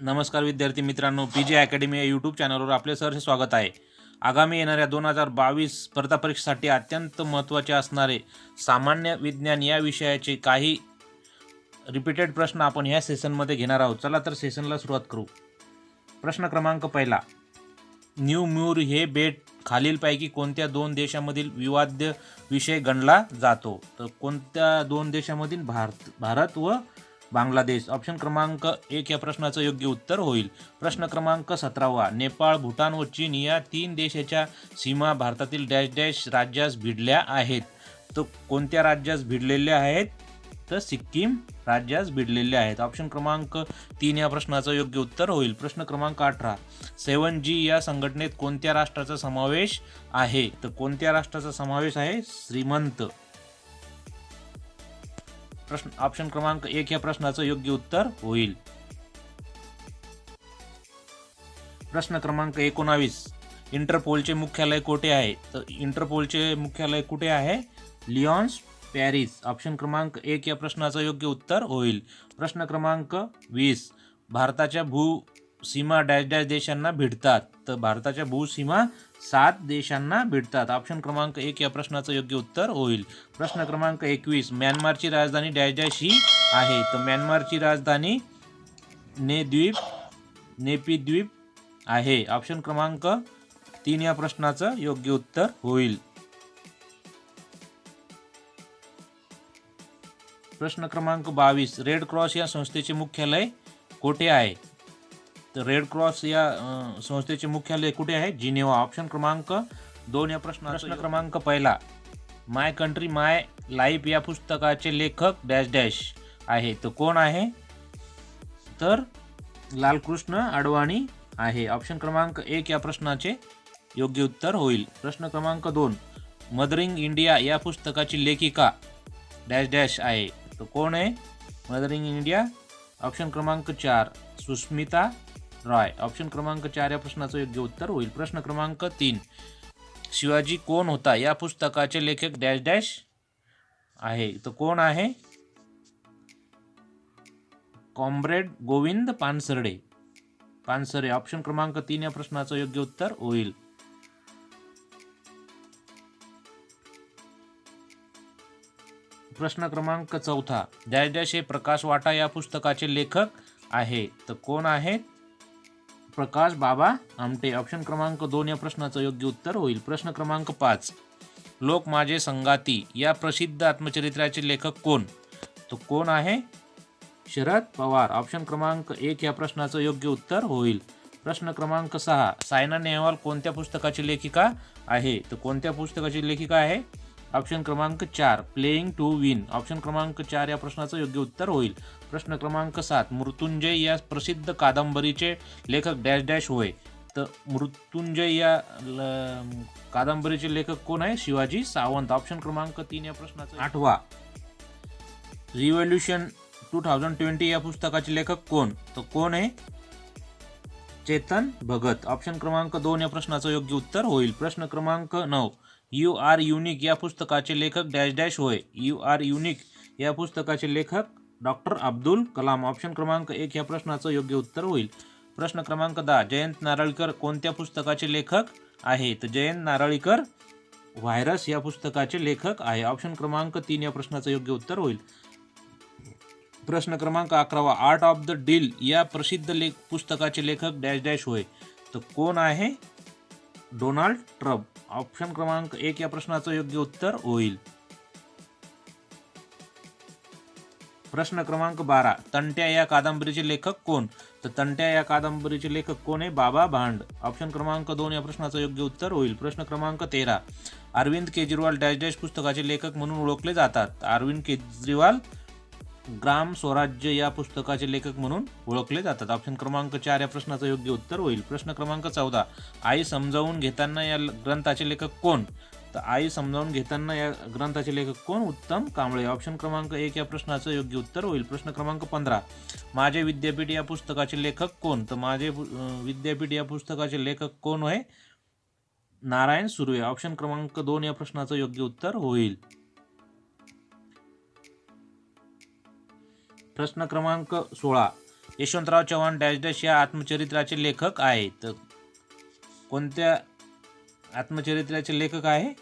नमस्कार विद्यार्थी मित्रांनो, पीजे अकॅडमी या यूट्यूब चॅनलवर आपले सहर्ष स्वागत आहे. आगामी येणाऱ्या 2022 स्पर्धा परीक्षेसाठी अत्यंत महत्त्वाचे असणारे सामान्य विज्ञान या विषयाचे काही रिपीटेड प्रश्न आपण ह्या सेशनमध्ये घेणार आहोत. चला तर सेशनला सुरुवात करू. प्रश्न क्रमांक पहिला, न्यू म्यूर हे बेट खालीलपैकी कोणत्या दोन देशांमधील विवाद्य विषय गणला जातो? तर कोणत्या दोन देशांमधील? भारत व बांगलादेश. ऑप्शन क्रमांक 1 या प्रश्नाचं योग्य उत्तर होईल. प्रश्न क्रमांक 17, नेपाळ, भूटान व चीन या तीन देशाच्या सीमा भारतातील डॅश डॅश राज्यास भिडल्या आहेत. तर कोणत्या राज्यास भिडलेल्या आहेत? तर सिक्कीम राज्यास भिडलेल्या आहेत. ऑप्शन क्रमांक 3 या प्रश्नाचं योग्य उत्तर होईल. प्रश्न क्रमांक 18, 7G या संघटनेत कोणत्या राष्ट्राचा समावेश आहे? तर कोणत्या राष्ट्राचा समावेश आहे? श्रीमंत. ऑप्शन क्रमांक 1 या प्रश्नाचं योग्य उत्तर होईल. प्रश्न क्रमांक 19, इंटरपोलचे मुख्यालय कोठे आहे? तर इंटरपोलचे मुख्यालय कुठे आहे? लिऑन्स, पॅरिस. ऑप्शन क्रमांक 1 या प्रश्नाचं योग्य उत्तर होईल. प्रश्न क्रमांक 20, भारताच्या भूसीमा डॅश डॅश देशांना भिडतात. तर भारताच्या भूसीमा 7 देशांना भिडतात. ऑप्शन क्रमांक 1 या प्रश्नाचं योग्य उत्तर होईल. प्रश्न क्रमांक 21, म्यानमारची राजधानी डॅश डॅश ही आहे. तर म्यानमारची राजधानी नेपी आहे. ऑप्शन क्रमांक 3 या प्रश्नाचं योग्य उत्तर होईल. प्रश्न क्रमांक 22, रेड क्रॉस या संस्थेचे मुख्यालय कोठे आहे? तर रेड क्रॉस या संस्थेचे मुख्यालय कुठे आहे? जिनेवा. ऑप्शन क्रमांक 2 या प्रश्न क्रमांक पहिला, माय कंट्री माय लाईफ या पुस्तकाचे लेखक डॅश डॅश आहे. तर कोण आहे? तर लालकृष्ण अडवाणी आहे. ऑप्शन क्रमांक 1 या प्रश्नाचे योग्य उत्तर होईल. प्रश्न क्रमांक 2, मदरिंग इंडिया या पुस्तकाची लेखिका डॅश डॅश आहे. तर कोण आहे मदरिंग इंडिया? ऑप्शन क्रमांक 4, सुस्मिता रॉय. ऑप्शन क्रमांक 4 या प्रश्नाचं योग्य उत्तर होईल. प्रश्न क्रमांक 3, शिवाजी कोण होता या पुस्तकाचे लेखक डॅश डॅश आहे. तर कोण आहे? कॉम्रेड गोविंद पानसरे. ऑप्शन क्रमांक 3 या प्रश्नाचं योग्य उत्तर होईल. प्रश्न क्रमांक 4, डॅश डॅश हे प्रकाश वाटा या पुस्तकाचे लेखक आहे. तर कोण आहेत? प्रकाश बाबा आमटे. ऑप्शन क्रमांक 2 या प्रश्नाचं योग्य उत्तर होईल. प्रश्न क्रमांक 5, लोक माझे संगाती या प्रसिद्ध आत्मचरित्राचे लेखक कोण? तो कोण आहे? शरद पवार. ऑप्शन क्रमांक 1 या प्रश्नाचं योग्य उत्तर होईल. प्रश्न क्रमांक 6, सायना नेहवाल कोणत्या पुस्तकाची लेखिका आहे? तर कोणत्या पुस्तकाची लेखिका आहे? ऑप्शन क्रमांक 4, प्लेइंग टू विन. ऑप्शन क्रमांक 4 या प्रश्नाचं योग्य उत्तर होईल. प्रश्न क्रमांक 7, मृत्युंजय या प्रसिद्ध कादंबरीचे लेखक डॅश डॅश होय. तर मृत्युंजय या कादंबरीचे लेखक कोण आहे? शिवाजी सावंत. ऑप्शन क्रमांक 3 या प्रश्नाचं. 8, रिव्होल्यूशन 2020 या पुस्तकाचे लेखक कोण? तर कोण आहे? चेतन भगत. ऑप्शन क्रमांक 2 या प्रश्नाचं योग्य उत्तर होईल. प्रश्न क्रमांक 9, यू आर युनिक या पुस्तकाचे लेखक डॅश डॅश होय. यू आर युनिक या पुस्तकाचे लेखक डॉक्टर अब्दुल कलाम. ऑप्शन क्रमांक 1 या प्रश्नाचं योग्य उत्तर होईल. प्रश्न क्रमांक 10, जयंत नारळीकर कोणत्या पुस्तकाचे लेखक आहे? तर जयंत नारळीकर व्हायरस या पुस्तकाचे लेखक आहे. ऑप्शन क्रमांक 3 या प्रश्नाचं योग्य उत्तर होईल. प्रश्न क्रमांक 11, आर्ट ऑफ द डील या प्रसिद्ध पुस्तकाचे लेखक डॅश डॅश होय. तर कोण आहे? Donald Trump. ऑप्शन क्रमांक 1 या प्रश्नाचं योग्य उत्तर होईल. प्रश्न क्रमांक 12, तंट्या या कादंबरीचे लेखक कोण? तर तंट्या या कादंबरीचे लेखक कोण आहे? बाबा भांड. ऑप्शन क्रमांक 2 या प्रश्नाचं योग्य उत्तर होईल. प्रश्न क्रमांक 13, अरविंद केजरीवाल डॅश डॅश पुस्तकाचे लेखक म्हणून ओळखले जातात. अरविंद केजरीवाल ग्राम स्वराज्य या पुस्तकाचे लेखक म्हणून ओळखले जातात. ऑप्शन क्रमांक 4 या प्रश्नाचं योग्य उत्तर होईल. प्रश्न क्रमांक 14, आई समजावून घेताना या ग्रंथाचे लेखक कोण? तर आई समजावून घेताना या ग्रंथाचे लेखक कोण? उत्तम कांबळे. ऑप्शन क्रमांक 1 या प्रश्नाचं योग्य उत्तर होईल. प्रश्न क्रमांक 15, माझे विद्यापीठ या पुस्तकाचे लेखक कोण? तर माझे विद्यापीठ या पुस्तकाचे लेखक कोण आहे? नारायण सुर्वे. ऑप्शन क्रमांक 2 या प्रश्नाचं योग्य उत्तर होईल. प्रश्न क्रमांक 16, यशवंतराव चव्हाण डॅश डॅश या आत्मचरित्राचे लेखक आहे. तर कोणत्या आत्मचरित्राचे लेखक आहे?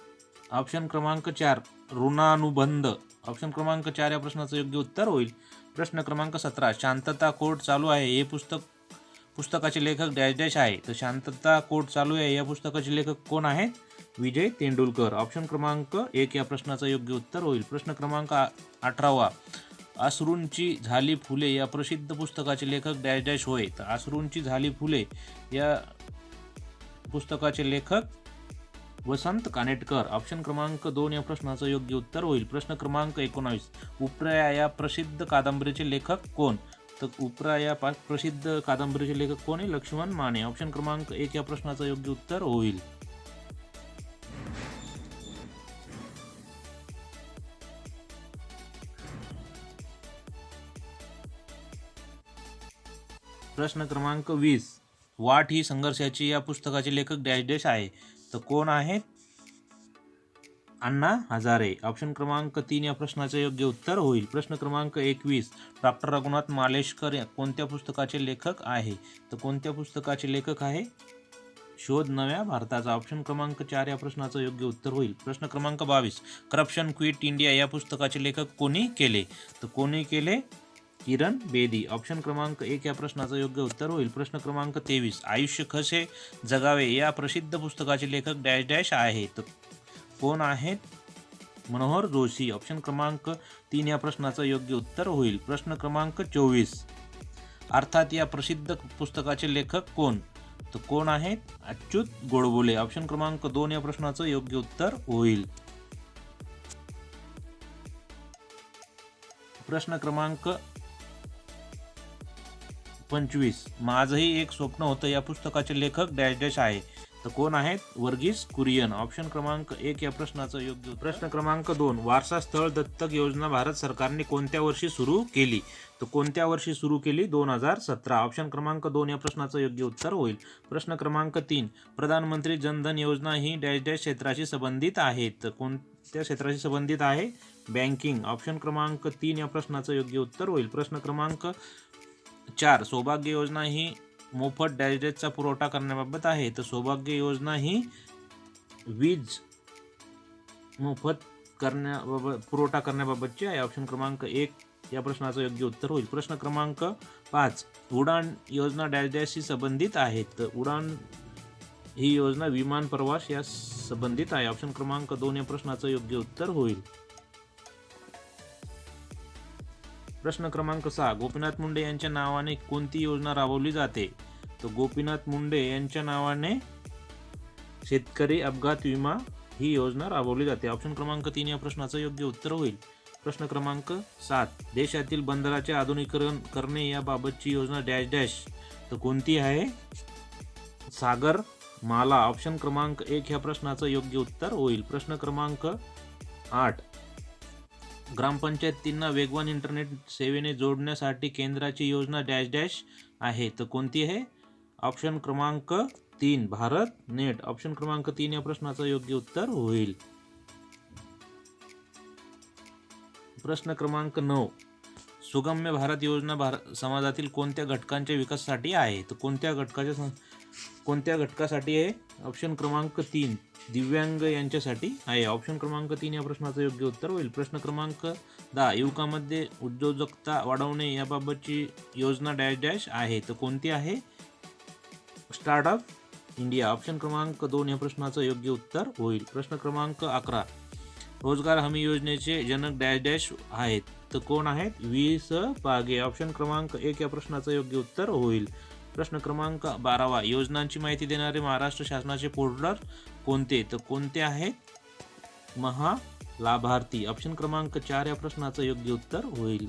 ऑप्शन क्रमांक 4 ऋणानुबंध. ऑप्शन क्रमांक 4 या प्रश्नाचं योग्य उत्तर होईल. प्रश्न क्रमांक 17 शांतता कोर्ट चालू आहे हे पुस्तकाचे लेखक डॅश डॅश आहे. तर शांतता कोर्ट चालू आहे या पुस्तकाचे लेखक कोण आहेत? विजय तेंडुलकर. ऑप्शन क्रमांक 1 या प्रश्नाचं योग्य उत्तर होईल. प्रश्न क्रमांक 18 अश्रूंची झाली फुले या प्रसिद्ध पुस्तकाचे लेखक डॅश डॅश होय. तर अश्रूंची झाली फुले या पुस्तकाचे लेखक वसंत कानेटकर. ऑप्शन क्रमांक 2 या प्रश्नाचं योग्य उत्तर होईल. प्रश्न क्रमांक 19 उपरा या प्रसिद्ध कादंबरीचे लेखक कोण? तर उपरा या प्रसिद्ध कादंबरीचे लेखक कोण आहे? लक्ष्मण माने. ऑप्शन क्रमांक 1 या प्रश्नाचं योग्य उत्तर होईल. प्रश्न क्रमांक 20 वाट ही संघर्षाची या पुस्तकाचे लेखक डॅश डॅश आहे. तर कोण आहेत? अण्णा हजारे. ऑप्शन क्रमांक 3 या प्रश्नाचे योग्य उत्तर होईल. प्रश्न क्रमांक 21 डॉक्टर रघुनाथ मालेशकर कोणत्या पुस्तकाचे लेखक आहे? तर कोणत्या पुस्तकाचे लेखक आहे? शोध नव्या भारताचा. ऑप्शन क्रमांक 4 या प्रश्नाचं योग्य उत्तर होईल. प्रश्न क्रमांक 22 करप्शन क्विट इंडिया या पुस्तकाचे लेखक कोणी केले? तर कोणी केले? किरण बेदी. ऑप्शन क्रमांक 1 या प्रश्नाचं योग्य उत्तर होईल. प्रश्न क्रमांक 23 आयुष्य कसे जगावे या प्रसिद्ध पुस्तकाचे लेखक डॅश डॅश आहे. तर कोण आहेत? मनोहर जोशी. ऑप्शन क्रमांक 3 या प्रश्नाचं योग्य उत्तर होईल. प्रश्न क्रमांक 24 अर्थात या प्रसिद्ध पुस्तकाचे लेखक कोण? तर कोण आहेत? अच्युत गोडबोले. ऑप्शन क्रमांक 2 या प्रश्नाचं योग्य उत्तर होईल. प्रश्न क्रमांक 25 माझंही एक स्वप्न होतं या पुस्तकाचे लेखक डॅश डॅश आहे. तर कोण आहेत? वर्गीस कुरियन. ऑप्शन क्रमांक 1 या प्रश्नाचं योग्य. प्रश्न क्रमांक 2 वारसा स्थळ दत्तक योजना भारत सरकारने कोणत्या वर्षी सुरू केली? तर कोणत्या वर्षी सुरू केली? 2017. ऑप्शन क्रमांक 2 या प्रश्नाचं योग्य उत्तर होईल. प्रश्न क्रमांक 3 प्रधानमंत्री जनधन योजना ही डॅश डॅश क्षेत्राशी संबंधित आहे. तर कोणत्या क्षेत्राशी संबंधित आहे? बँकिंग. ऑप्शन क्रमांक 3 या प्रश्नाचं योग्य उत्तर होईल. प्रश्न क्रमांक 4 सौभाग्य योजना ही मोफत डॅश डॅशचा पुरवठा करण्याबाबत आहे. तर सौभाग्य योजना ही वीज मोफत पुरवठा करण्याबाबतची आहे. ऑप्शन क्रमांक 1 या प्रश्नाचं योग्य उत्तर होईल. प्रश्न क्रमांक 5 उडान योजना डॅश डॅशशी संबंधित आहे. तर उडान ही योजना विमान प्रवास या संबंधित आहे. ऑप्शन क्रमांक 2 या प्रश्नाचं योग्य उत्तर होईल. प्रश्न क्रमांक 6 गोपीनाथ मुंडे यांच्या नावाने कोणती योजना राबवली जाते? तर गोपीनाथ मुंडे यांच्या नावाने शेतकरी अपघात विमा ही योजना राबवली जाते. ऑप्शन क्रमांक 3 या प्रश्नाचं योग्य उत्तर होईल. प्रश्न क्रमांक 7 देशातील बंदराचे आधुनिकीकरण करणे याबाबतची योजना डॅश डॅश तर कोणती आहे? सागर माला. ऑप्शन क्रमांक 1 या प्रश्नाचं योग्य उत्तर होईल. प्रश्न क्रमांक 8 ग्रामपंचायतींना वेगवान इंटरनेट सेवेने जोडण्यासाठी केंद्राची योजना डॅश डॅश आहे. तर कोणती आहे? ऑप्शन क्रमांक 3 भारत नेट. ऑप्शन क्रमांक 3 या प्रश्नाचं योग्य उत्तर होईल. प्रश्न क्रमांक 9 सुगम्य भारत योजना समाजातील कोणत्या घटकांच्या विकासासाठी आहे? तर कोणत्या घटकासाठी आहे? ऑप्शन क्रमांक 3 दिव्यांग यांच्यासाठी आहे. ऑप्शन क्रमांक 3 या प्रश्नाचं योग्य उत्तर होईल. प्रश्न क्रमांक 10 युवकांमध्ये उद्योजकता वाढवणे याबाबतची योजना डॅश डॅश आहे. तर कोणती आहे? Startup India. ऑप्शन क्रमांक 2 या प्रश्नाचं योग्य उत्तर होईल. प्रश्न क्रमांक 11 रोजगार हमी योजनेचे जनक डॅश डॅश आहेत. तर कोण आहेत? व्ही स पागे. ऑप्शन क्रमांक 1 या प्रश्नाचं योग्य उत्तर होईल. प्रश्न क्रमांक 12 योजनांची माहिती देणारे महाराष्ट्र शासनाचे पोर्टल कोणते? तर कोणते आहेत? महालाभार्थी. ऑप्शन क्रमांक 4 या प्रश्नाचं योग्य उत्तर होईल.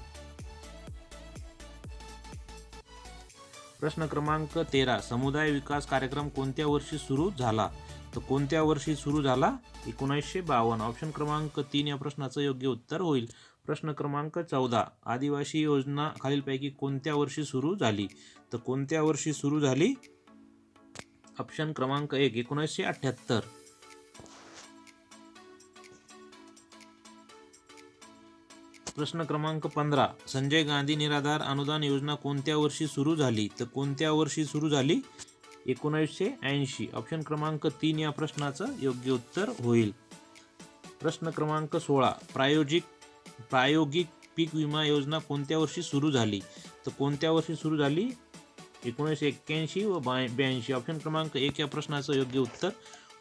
प्रश्न क्रमांक 13 समुदाय विकास कार्यक्रम कोणत्या वर्षी सुरू झाला? तर कोणत्या वर्षी सुरू झाला? 1952. ऑप्शन क्रमांक 3 या प्रश्नाचं योग्य उत्तर होईल. प्रश्न क्रमांक 14 आदिवासी योजना खालीलपैकी कोणत्या वर्षी सुरू झाली? तर कोणत्या वर्षी सुरू झाली? ऑप्शन क्रमांक 1 1978. प्रश्न क्रमांक 15, संजय गांधी निराधार अनुदान योजना कोणत्या वर्षी सुरू झाली? तर कोणत्या वर्षी सुरू झाली? 1980. ऑप्शन क्रमांक 3 या प्रश्नाचं योग्य उत्तर होईल. प्रश्न क्रमांक 16, प्रायोगिक पीक विमा योजना कोणत्या वर्षी सुरू झाली? तर कोणत्या वर्षी सुरू झाली? 1981 व 82. ऑप्शन क्रमांक 1 या प्रश्नाचं योग्य उत्तर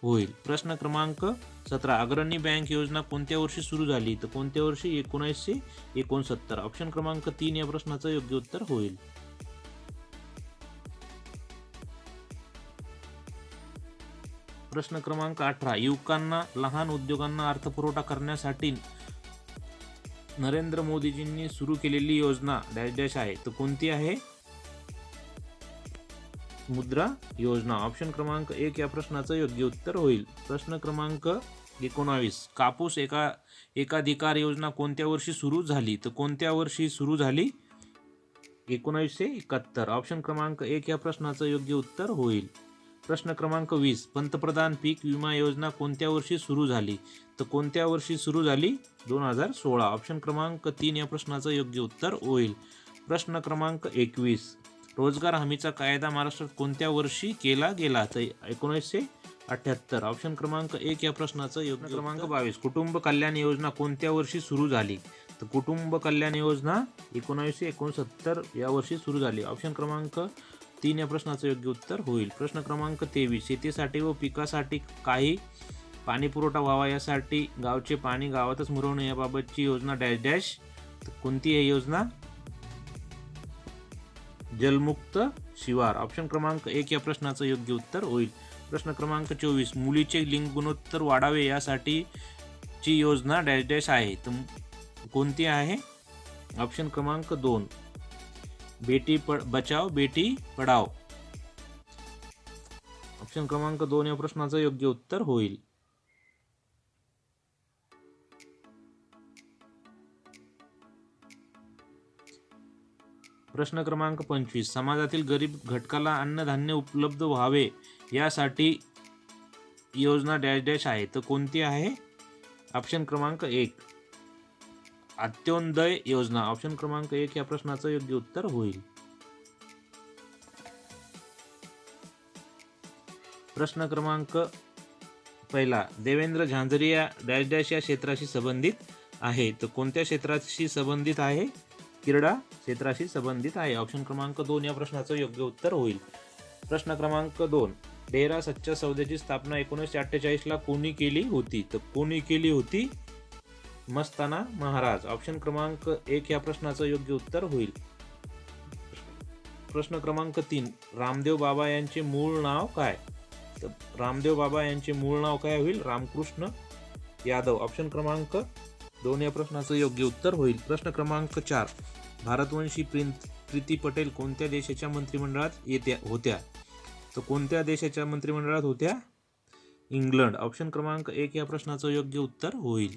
होईल. प्रश्न क्रमांक 17, अग्रणी बँक योजना कोणत्या वर्षी सुरू झाली? तर कोणत्या वर्षी? 1969. ऑप्शन क्रमांक 3 या प्रश्नाचं योग्य उत्तर होईल. प्रश्न क्रमांक 18, युवकांना लहान उद्योगांना अर्थपुरवठा करण्यासाठी नरेंद्र मोदीजींनी सुरू केलेली योजना डॅश डॅश आहे. तर कोणती आहे? मुद्रा योजना. ऑप्शन क्रमांक 1 या प्रश्नाचं योग्य उत्तर होईल. प्रश्न क्रमांक 19, कापूस एकाधिकार योजना कोणत्या वर्षी सुरू झाली? तर कोणत्या वर्षी सुरू झाली? 1971. ऑप्शन क्रमांक 1 या प्रश्नाचं योग्य उत्तर होईल. प्रश्न क्रमांक 20, पंतप्रधान पीक विमा योजना कोणत्या वर्षी सुरू झाली? तर कोणत्या वर्षी सुरू झाली? 2016. ऑप्शन क्रमांक 3 या प्रश्नाचं योग्य उत्तर होईल. प्रश्न क्रमांक 21, रोजगार हमीचा कायदा महाराष्ट्रात कोणत्या वर्षी केला गेला? तर 1978. ऑप्शन क्रमांक 1 या प्रश्नाचं योग्य. क्रमांक 22, कुटुंब कल्याण योजना कोणत्या वर्षी सुरू झाली? तर कुटुंब कल्याण योजना 1969 या वर्षी सुरू झाली. ऑप्शन क्रमांक 3 या प्रश्नाचं योग्य उत्तर होईल. प्रश्न क्रमांक 23, शेतीसाठी व पिकासाठी काही पाणी पुरवठा व्हावा यासाठी गावचे पाणी गावातच मुरवणे याबाबतची योजना डॅश डॅश. कोणती आहे योजना? जलमुक्त शिवार. ऑप्शन क्रमांक 1 या प्रश्नाचं योग्य उत्तर होईल. प्रश्न क्रमांक 24, मुलीचे लिंग गुणोत्तर वाढावे यासाठीची योजना डॅश डॅश आहे. तर कोणती आहे? ऑप्शन क्रमांक 2, बेटी बचाव बेटी पढाओ. ऑप्शन क्रमांक 2 या प्रश्नाचं योग्य उत्तर होईल. प्रश्न क्रमांक 25, समाजातील गरीब घटकाला अन्नधान्य उपलब्ध व्हावे यासाठी योजना डॅश डॅश आहे. तर कोणती आहे? ऑप्शन क्रमांक 1, अंत्योदय योजना. ऑप्शन क्रमांक 1 या प्रश्नाचं योग्य उत्तर होईल. प्रश्न क्रमांक 1, देवेंद्र झांझरिया डॅश डॅश या क्षेत्राशी संबंधित आहे. तर कोणत्या क्षेत्राशी संबंधित आहे? क्रीडा क्षेत्राशी संबंधित आहे. ऑप्शन क्रमांक 2 या प्रश्नाचं योग्य उत्तर होईल. प्रश्न क्रमांक 2, डेरा सच्चा सौद्याची स्थापना 1948 ला कोणी केली होती? तर कोणी केली होती? मस्ताना महाराज. ऑप्शन क्रमांक 1 या प्रश्नाचं योग्य उत्तर होईल. प्रश्न क्रमांक 3, रामदेव बाबा यांचे मूळ नाव काय? तर रामदेव बाबा यांचे मूळ नाव काय होईल? रामकृष्ण यादव. ऑप्शन क्रमांक 2 या प्रश्नाचं योग्य उत्तर होईल. प्रश्न क्रमांक 4, भारतवंशी प्रीती पटेल कोणत्या देशाच्या मंत्रिमंडळात होत्या? तर कोणत्या देशाच्या मंत्रिमंडळात होत्या? इंग्लंड. ऑप्शन क्रमांक 1 या प्रश्नाचं योग्य उत्तर होईल.